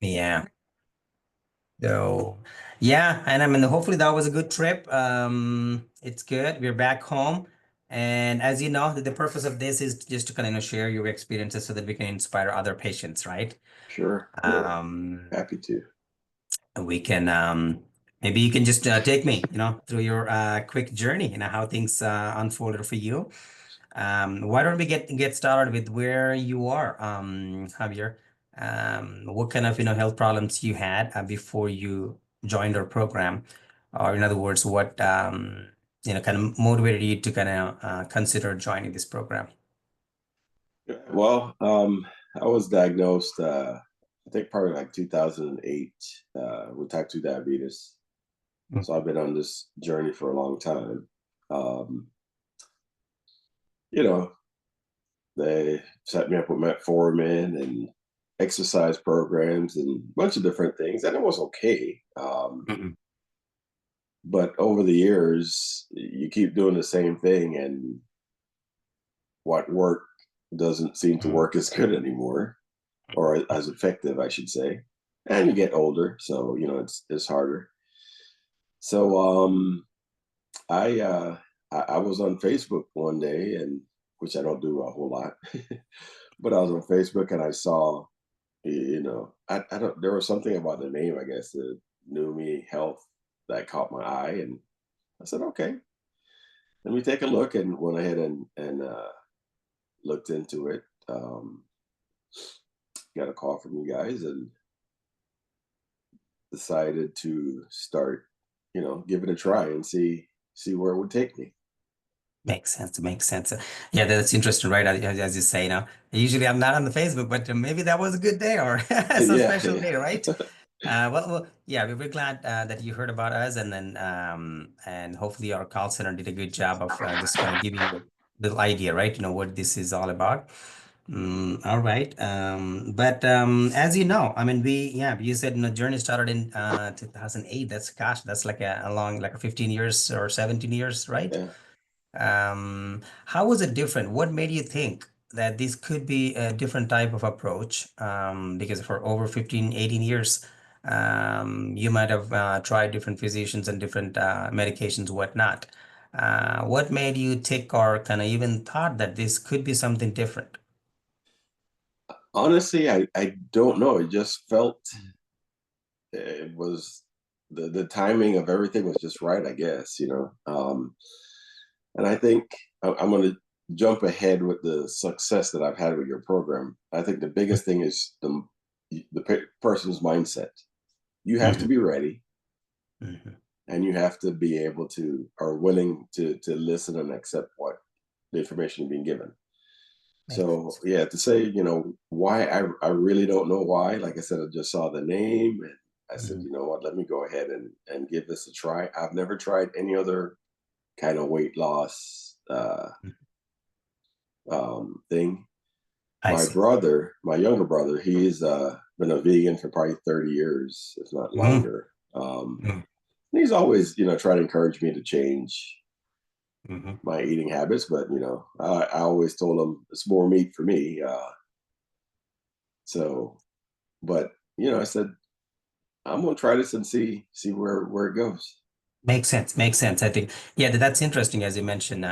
Yeah. So, yeah, and I mean, hopefully that was a good trip. It's good. We're back home, and as you know, the purpose of this is just to kind of, share your experiences so that we can inspire other patients, right? Sure. Yeah. Um, Happy to. we can maybe you can just take me, through your quick journey, how things unfolded for you. Why don't we get started with where you are, Javier? What kind of health problems you had before you joined our program, or in other words, what kind of motivated you to kind of consider joining this program? Well, I was diagnosed, I think probably like 2008, with type 2 diabetes. Mm. So I've been on this journey for a long time. Um, you know, they set me up with metformin and exercise programs and a bunch of different things, and it was okay. Mhm. But over the years, you keep doing the same thing, and what worked doesn't seem to work as good anymore, or as effective, I should say. And you get older, so it's harder. So I was on Facebook one day, and which I don't do a whole lot, but I was on Facebook and I saw, I don't, there was something about the name, I guess, the New Me Health that caught my eye, and I said, okay, let me take a look, and went ahead and looked into it. Got a call from you guys and decided to start, give it a try and see where it would take me. Makes sense. Makes sense. Yeah, that's interesting, right? As you say, usually I'm not on the Facebook, but maybe that was a good day or some Yeah, special yeah. day, right? Well, yeah, we're glad that you heard about us, and then and hopefully our call center did a good job of just kind of giving you a little idea, right? What this is all about. All right. But as you know, I mean, you said journey started in 2008. That's like a long, like a 15 years or 17 years, right? Yeah. How was it different? What made you think that this could be a different type of approach? Because for over 15, 18 years, you might have tried different physicians and different medications, whatnot. What made you take or kind of even thought that this could be something different? Honestly, I don't know. It just felt it was the timing of everything was just right, I guess. And I think I'm going to jump ahead with the success that I've had with your program. I think the biggest thing is the person's mindset. You have to Mhm, be ready, mhm. and you have to be able to or willing to listen and accept what the information you're being given. Makes So sense. yeah, to say, why, I really don't know why. Like I said, I just saw the name and I said, Mhm. you know what, let me go ahead and give this a try. I've never tried any other kind of weight loss thing. I see. My younger brother, he's been a vegan for probably 30 years, if not Mhm, longer. mhm, He's always, tried to encourage me to change mhm. my eating habits, but I always told him it's more meat for me. So, but I said I'm gonna try this and see where it goes. Makes sense. Makes sense. I think, yeah, that's interesting as you mentioned.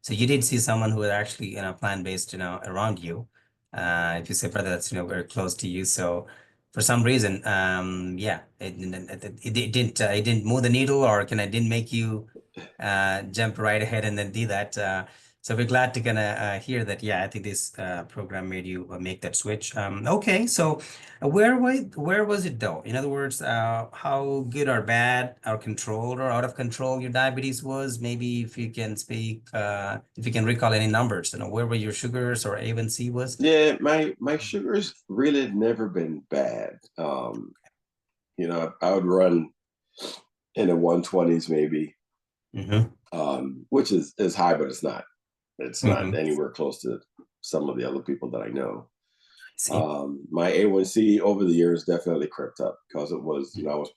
So you did see someone who was actually, plant-based, around you. If you say brother, that's, very close to you. So for some reason, yeah, it didn't move the needle, or didn't make you jump right ahead and then do that. So we're glad to kind of hear that. Yeah, I think this program made you make that switch. Okay, so where was it though? In other words, how good or bad or controlled or out of control your diabetes was? Maybe if you can speak, if you can recall any numbers, where were your sugars or A1C was? Yeah, my sugars really had never been bad. I would run in the 120s maybe, Mm-hmm. which is high, but it's not Mm-hmm. anywhere close to some of the other people that I know. I see. My A1C over the years definitely crept up because it was, I was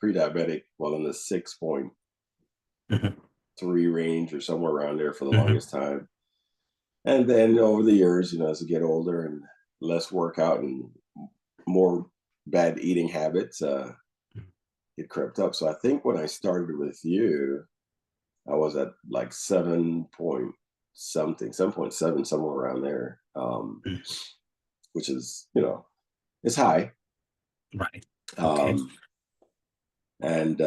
pre-diabetic, well, in the 6.3 Mm-hmm. range or somewhere around there for the Mm-hmm. longest time. And then over the years, as you get older and less workout and more bad eating habits, it crept up. So I think when I started with you, I was at like 7 point something, 7.7, somewhere around there, Mm. which is, it's high. Right. Okay. Um, and,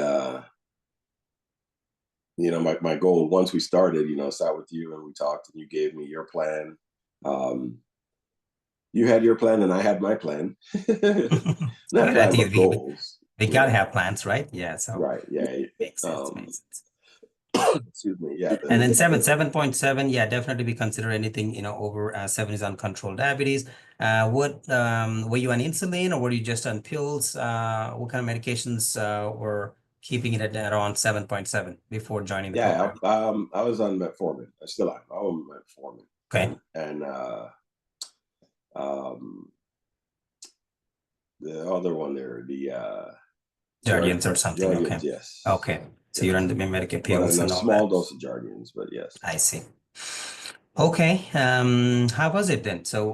my goal once we started, sat with you and we talked and you gave me your plan. Um, you had your plan and I had my plan. Not Good. I plan, think but goals, we gotta have plans, right? Yeah. So right. Yeah. makes sense. Um, Makes sense. excuse me. Yeah. And then 7.7, yeah, definitely we consider anything, over 7 is uncontrolled diabetes. What were you on insulin or were you just on pills? What kind of medications were keeping it at around 7.7 before joining the Yeah. program? I was on metformin. I still am. I'm on metformin. Okay. And um, the other one there, the Jardians or something. Okay. Jardians, yes. Okay. So you're Yes. on the Medicaid But pills in a and all that. small dose of Jardians, but yes. I see. Okay. How was it then? So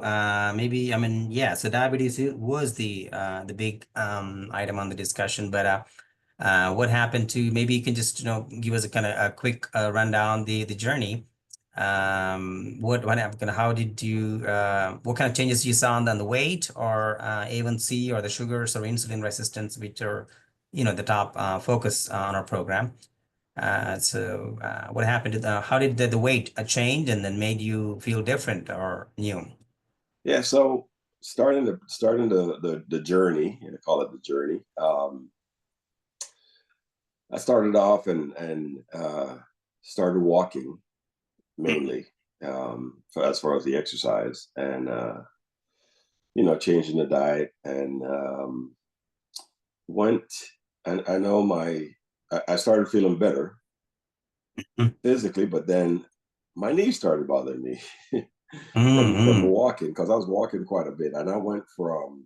maybe I mean, yeah, so diabetes was the big item on the discussion, but what happened to maybe you can just give us a kind of a quick rundown the journey. What happened? How did you what kind of changes you saw on the weight or A1C or the sugars or insulin resistance, which are the top focus on our program. What happened to how did the weight change and then made you feel different or new? Yeah. So starting the journey, call it the journey. I started off and started walking mainly, as far as the exercise, and changing the diet, and went. And I know I started feeling better Mm, physically, but then my knees started bothering me from mm, walking, because I was walking quite a bit, and I went from.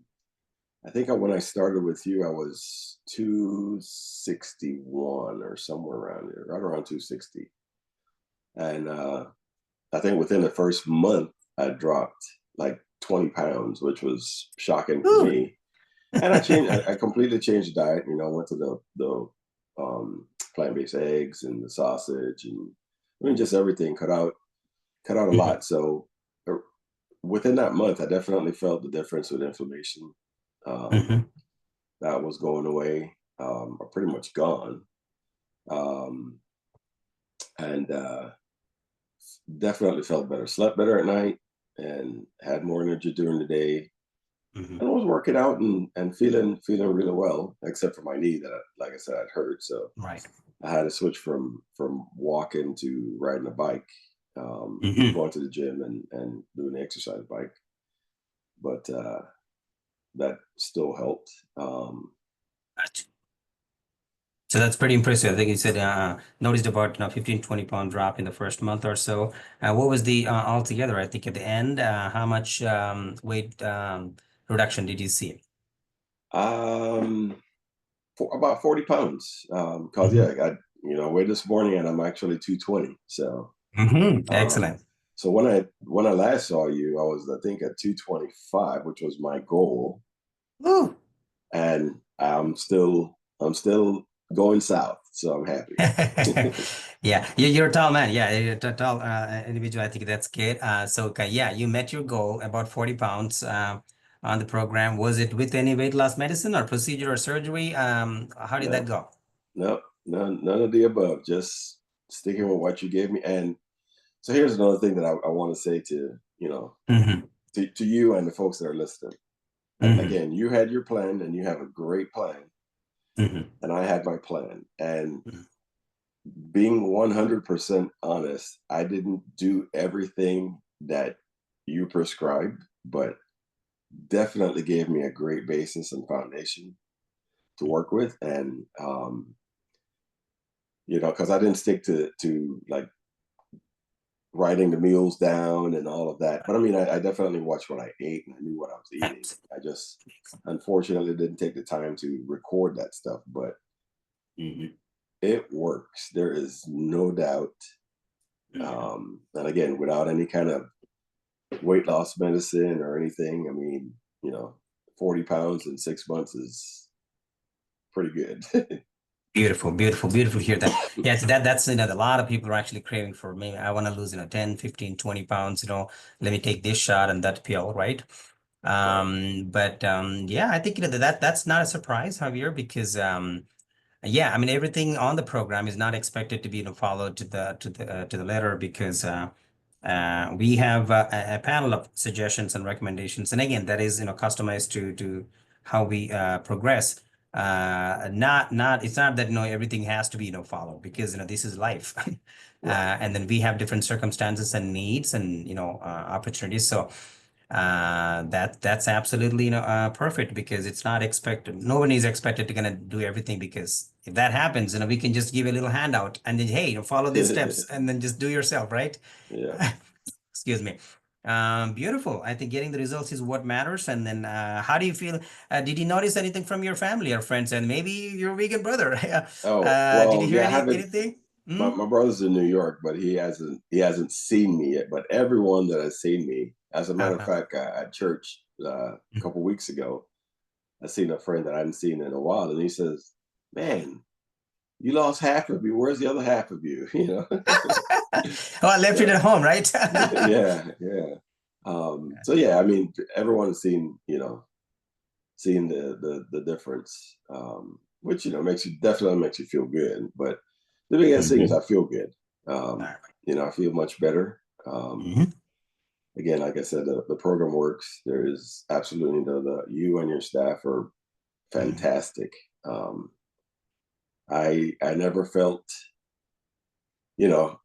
I think when I started with you, I was 261 or somewhere around there, right around 260. And I think within the first month, I dropped like 20 pounds, which was shocking for mm. me. And I changed. I completely changed the diet. Went to the plant-based eggs and the sausage, and I mean just everything. Cut out a Mhm, lot. So uh, within that month, I definitely felt the difference with inflammation. Um, mhm, that was going away, or pretty much gone, um, and definitely felt better. Slept better at night and had more energy during the day. mhm. And I was working out and feeling really well, except for my knee that, like I said, I'd hurt. So Right. I had to switch from walking to riding a bike, Mhm. going to the gym and doing the exercise bike. But that still helped. Gotcha. So that's pretty impressive. I think you said noticed about 15, 20 pound drop in the first month or so. What was the altogether? I think at the end, how much weight reduction did you see? Um, for about 40 pounds. Cause Hmm. yeah, I weighed this morning and I'm actually 220. So Hmm. um, Excellent. so when I last saw you, I was, I think, at 225, which was my goal, Woo. and I'm still going south, so I'm happy. Yeah, you're a tall man. Yeah, you're a tall individual. I think that's good. So, okay, yeah, you met your goal, about 40 pounds on the program. Was it with any weight loss medicine or procedure or surgery? How did that No, go? no, none of the above. Just sticking with what you gave me. And so here's another thing that I want to say to Hmm. to you and the folks that are listening. Hmm. Again, you had your plan, and you have a great plan, Hmm. and I had my plan. And being 100% honest, I didn't do everything that you prescribed, but definitely gave me a great basis and foundation to work with. And because I didn't stick to like writing the meals down and all of that. But I mean, I definitely watched what I ate and I knew what I was eating. I just unfortunately didn't take the time to record that stuff, but Hmm. it works. There is no doubt. And again, without any kind of weight loss medicine or anything, I mean, you know, 40 pounds in 6 months is pretty good. Beautiful, beautiful, beautiful to hear that. Yeah, so that's, a lot of people are actually craving for me. I want to lose, 10, 15, 20 pounds, let me take this shot and that pill, right? Right. But yeah, I think, that's not a surprise, Javier, because yeah, I mean everything on the program is not expected to be, followed to the letter, because we have a panel of suggestions and recommendations, and again, that is, customized to how we progress. Not It's not that, everything has to be, followed, because, this is life. Right. And then we have different circumstances and needs, and, opportunities. So that's absolutely, perfect, because it's not expected. No one is expected to gonna do everything, because if that happens, we can just give a little handout and then, hey, follow these steps and then just do yourself, right? Yeah. Excuse me. Beautiful. I think getting the results is what matters. And then, how do you feel? Did you notice anything from your family or friends, and maybe your vegan brother? Oh, Did you well, hear yeah, I haven't. anything? My, Hmm? my brother's in New York, but he hasn't seen me yet. But everyone that has seen me, as a matter of Uh-huh. fact, at church a couple weeks ago, I seen a friend that I hadn't seen in a while, and he says, "Man, you lost half of you. Where's the other half of you?" Oh, I left it at So home, right? yeah, yeah. So yeah, I mean, everyone has seen, seeing the difference, which makes you definitely makes you feel good. But the biggest thing is Mhm. I feel good. All Um, right. I feel much better. Mhm. Again, like I said, the program works. There is absolutely you and your staff are Mhm. fantastic. Um, I never felt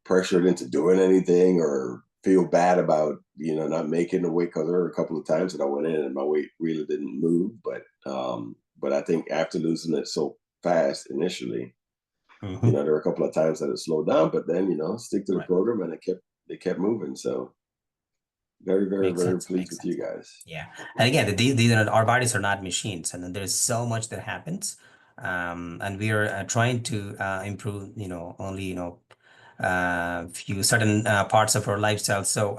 pressured into doing anything or feel bad about not making the weight, because there were a couple of times that I went in and my weight really didn't move, but I think after losing it so fast initially, Mhm. there were a couple of times that it slowed down, but then stick to the Right. program and it kept moving. So very, very, Makes very sense. pleased Makes with sense. you guys. Yeah. And again, these are, our bodies are not machines, and then there's so much that happens. And we are trying to improve, only, few certain parts of our lifestyle. So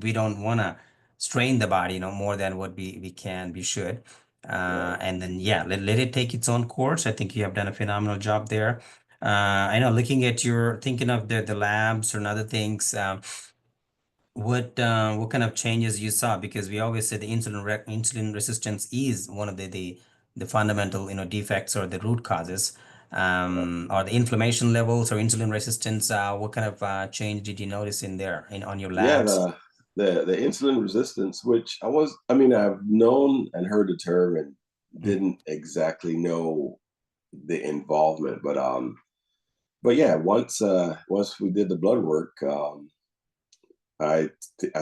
we don't want to strain the body, more than what we should. Right. And then, yeah, let it take its own course. I think you have done a phenomenal job there. I know, looking at thinking of the labs and other things. What kind of changes you saw? Because we always say the insulin resistance is one of the fundamental, defects, or the root causes, Right. or the inflammation levels or insulin resistance. What kind of change did you notice in there on your Yeah, labs? the insulin resistance, which I mean, I've known and heard the term and Mm. didn't exactly know the involvement, but yeah, once we did the blood work, I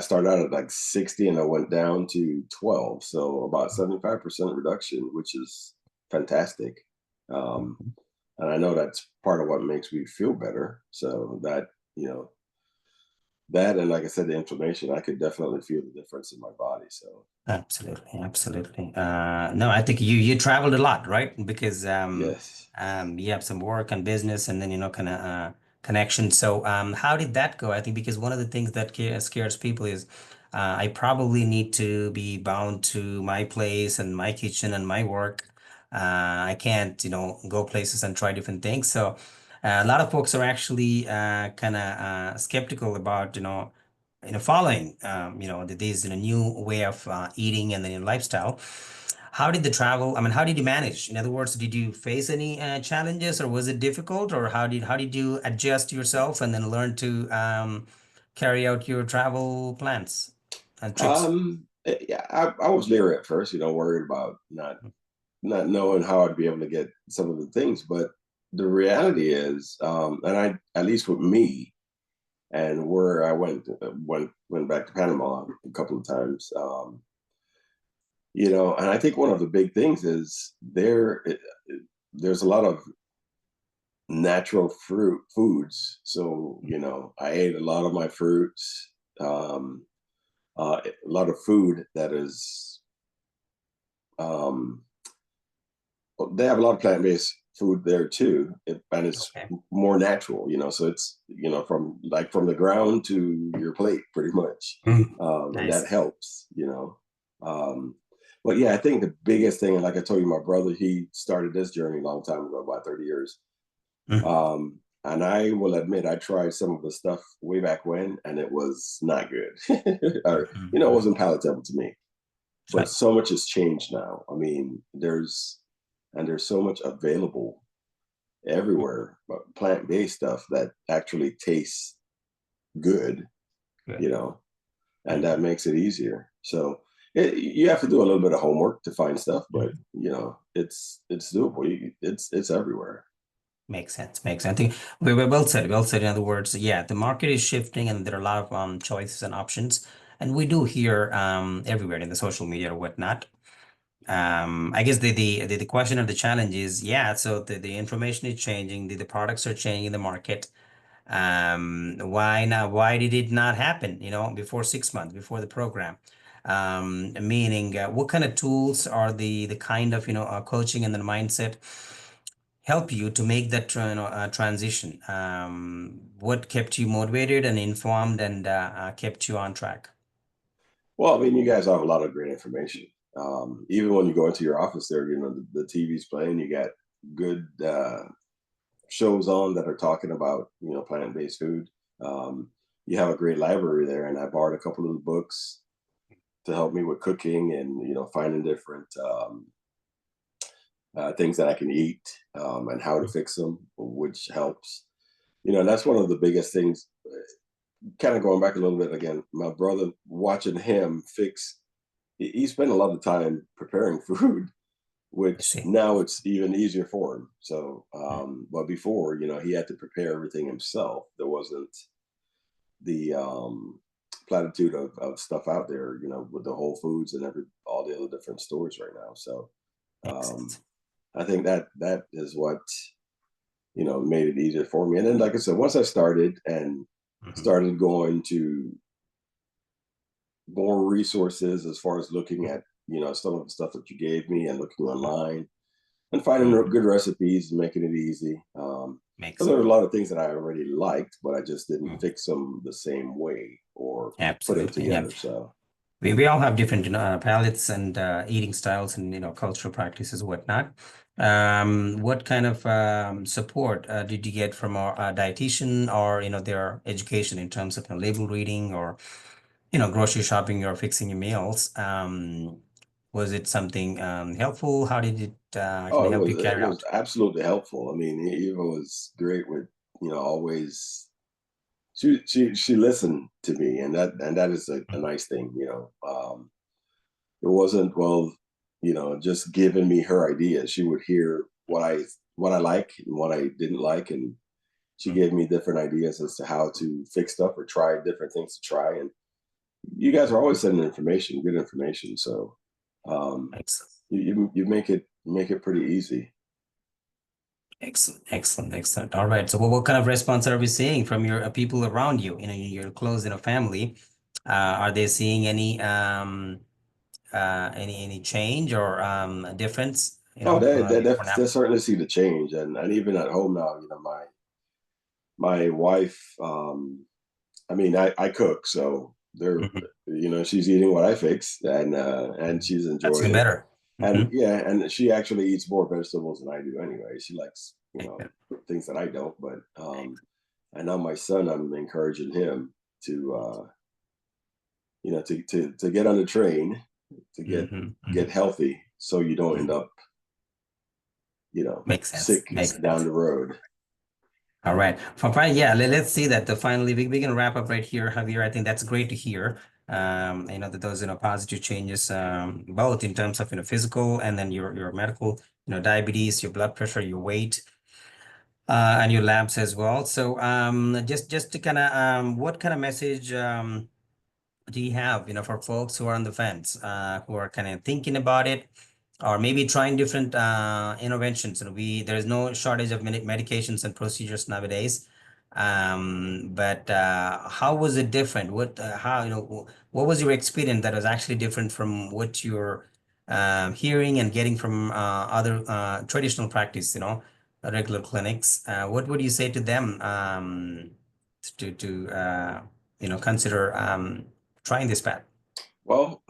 started out at like 60 and I went down to 12, so about 75% reduction, which is fantastic. Um, Mhm. and I know that's part of what makes me feel better. So you know, that and like I said, the inflammation, I could definitely feel the difference in my body. So Absolutely, absolutely. No, I think you traveled a lot, right? Because yes. you have some work and business, and then, kind of connection. So how did that go? I think because one of the things that scares people is I probably need to be bound to my place and my kitchen and my work. I can't, go places and try different things. So a lot of folks are actually kind of skeptical about, following, these, new way of eating and then lifestyle. How did the travel? I mean, how did you manage? In other words, did you face any challenges, or was it difficult, or how did you adjust yourself and then learn to carry out your travel plans and trips? Yeah, I was leery at first, worried about not knowing how I'd be able to get some of the things, but the reality is, and I at least with me, and where I went back to Panama a couple of times. And I think one of the big things is there's a lot of natural fruit foods. So I ate a lot of my fruits, a lot of food that is. Um, they have a lot of plant-based food there too, and it's Okay. more natural. So it's from the ground to your plate, pretty much, Mm. and that Nice. helps. Um, Well, yeah, I think the biggest thing, and like I told you, my brother, he started this journey a long time ago, about 30 years. Mhm, And I will admit, I tried some of the stuff way back when, and it was not good. Or, mhm, it mhm. wasn't palatable to me. But Right. so much has changed now. I mean, there's so much available everywhere, but plant-based stuff that actually tastes good, Good. you know, and that Mhm, makes it easier. So you have to do a little bit of homework to find stuff, but mhm. it's doable. It's everywhere. Makes sense. Makes sense. I think we well said. Well said. In other words, yeah, the market is shifting, and there are a lot of choices and options, and we do hear everywhere in the social media or whatnot. I guess the question or the challenge is, yeah, so the information is changing, the products are changing in the market. Why not? Why did it not happen, before 6 months, before the program? Meaning, what kind of tools are the kind of, coaching and the mindset help you to make that transition? What kept you motivated and informed and kept you on track? Well, I mean, you guys have a lot of great information. Even when you go into your office there, the TV's playing, you got good shows on that are talking about, plant-based food. You have a great library there, and I borrowed a couple of the books to help me with cooking and, finding different things that I can eat, and how to fix them, which helps. And that's one of the biggest things. Kind of going back a little bit again, my brother, watching him fix, he spent a lot of time preparing food, I which see. now it's even easier for him. So, Mm. but before, he had to prepare everything himself. There wasn't the platitude of stuff out there, with the Whole Foods and all the other different stores right now. So, Makes um, sense. I think that is what, made it easier for me. And then, like I said, once I started and Mhm. started going to more resources as far as looking at, some of the stuff that you gave me and looking online and finding Mhm. good recipes and making it easy. Makes 'Cause there sense. were a lot of things that I already liked, but I just didn't Mm. fix them the same way or put them Absolutely. Yeah. together. So, We all have different, palates and eating styles and, cultural practices, whatnot. What kind of support did you get from a dietitian or, their education in terms of label reading or, grocery shopping or fixing your meals? Was it something helpful? How did it oh, actually it help was you it carry was out? absolutely helpful. I mean, Eva was great with, always she listened to me, and that is a nice thing. It wasn't, well, just giving me her ideas. She would hear what I like and what I didn't like, and she Mhm. gave me different ideas as to how to fix stuff or try different things to try. And you guys are always sending information, good information. So, um, Excellent. you make it pretty easy. Excellent, excellent, excellent. All right. So, what kind of response are we seeing from your people around you? Your close, family. Are they seeing any change or difference? Oh, Before now. they certainly see the change, and even at home now, my wife. I mean, I cook, so Mhm. she's eating what I fix, and she's That's enjoying even it. better. And Hmm. yeah, and she actually eats more vegetables than I do anyway. She likes, things that I don't. But and now my son, I'm encouraging him to, to get on the train, to Hmm. get Hmm. healthy, so you don't end up, Makes sense. sick Makes down sense. the road. All right. Yeah, let's see that. Finally, we can wrap up right here, Javier. I think that's great to hear. That those, positive changes, both in terms of, physical and then your medical, diabetes, your blood pressure, your weight, and your labs as well. So, just to kind of, what kind of message, do you have, for folks who are on the fence, who are kind of thinking about it, or maybe trying different interventions? There's no shortage of medications and procedures nowadays. But how was it different? What was your experience that was actually different from what you're hearing and getting from other traditional practice, regular clinics? What would you say to them to consider trying this path? Well,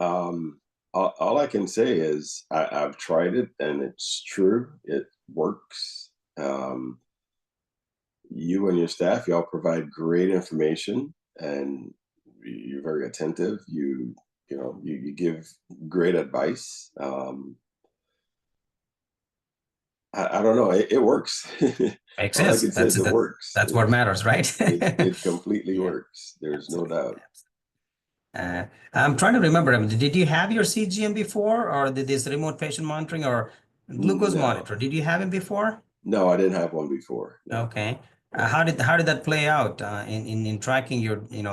all I can say is I've tried it and it's true. It works. You and your staff, y'all provide great information and you're very attentive. You give great advice. I don't know. It works. Makes All I sense. can say is it works. That's what matters, right? It completely Yeah, works. There's no absolutely. doubt. Uh, I'm trying to remember. Did you have your CGM before, or did this remote patient monitoring or glucose No, monitor? Did you have it before? no, I didn't have one before. No, Okay. no. How did that play out in tracking your day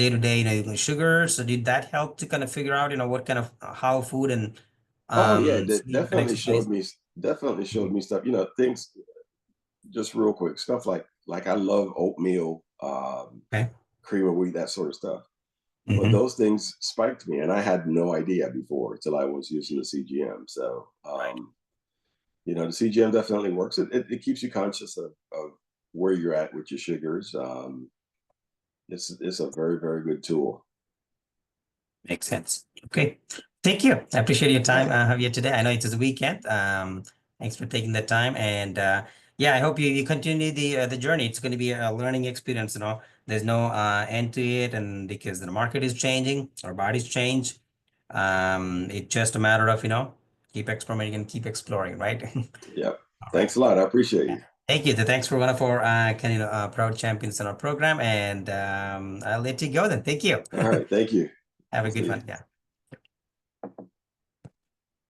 to day sugars? So did that help to kind of figure out what kind of how food and Oh yeah, sleep and exercise? definitely showed Mhm. me stuff. Things just real quick, stuff like I love oatmeal, Okay. cream of wheat, that sort of stuff. But Hmm. those things spiked me, and I had no idea before till I was using the CGM. So, Right. the CGM definitely works. It keeps you conscious of where you're at with your sugars. It's a very, very good tool. Makes sense. Okay. Thank you. I appreciate your All time, right. Javier, today. I know it is a weekend. Thanks for taking the time. And yeah, I hope you continue the journey. It's going to be a learning experience. There's no end to it. And because the market is changing, our bodies change. It's just a matter of keep experimenting and keep exploring, right? Yep. All right. Thanks a lot. I appreciate Yeah. you. Thank you. Thanks for one of our proud champions in our program. And I'll let you go then. Thank you. All right. Thank you. Have a See good you. one. Yeah.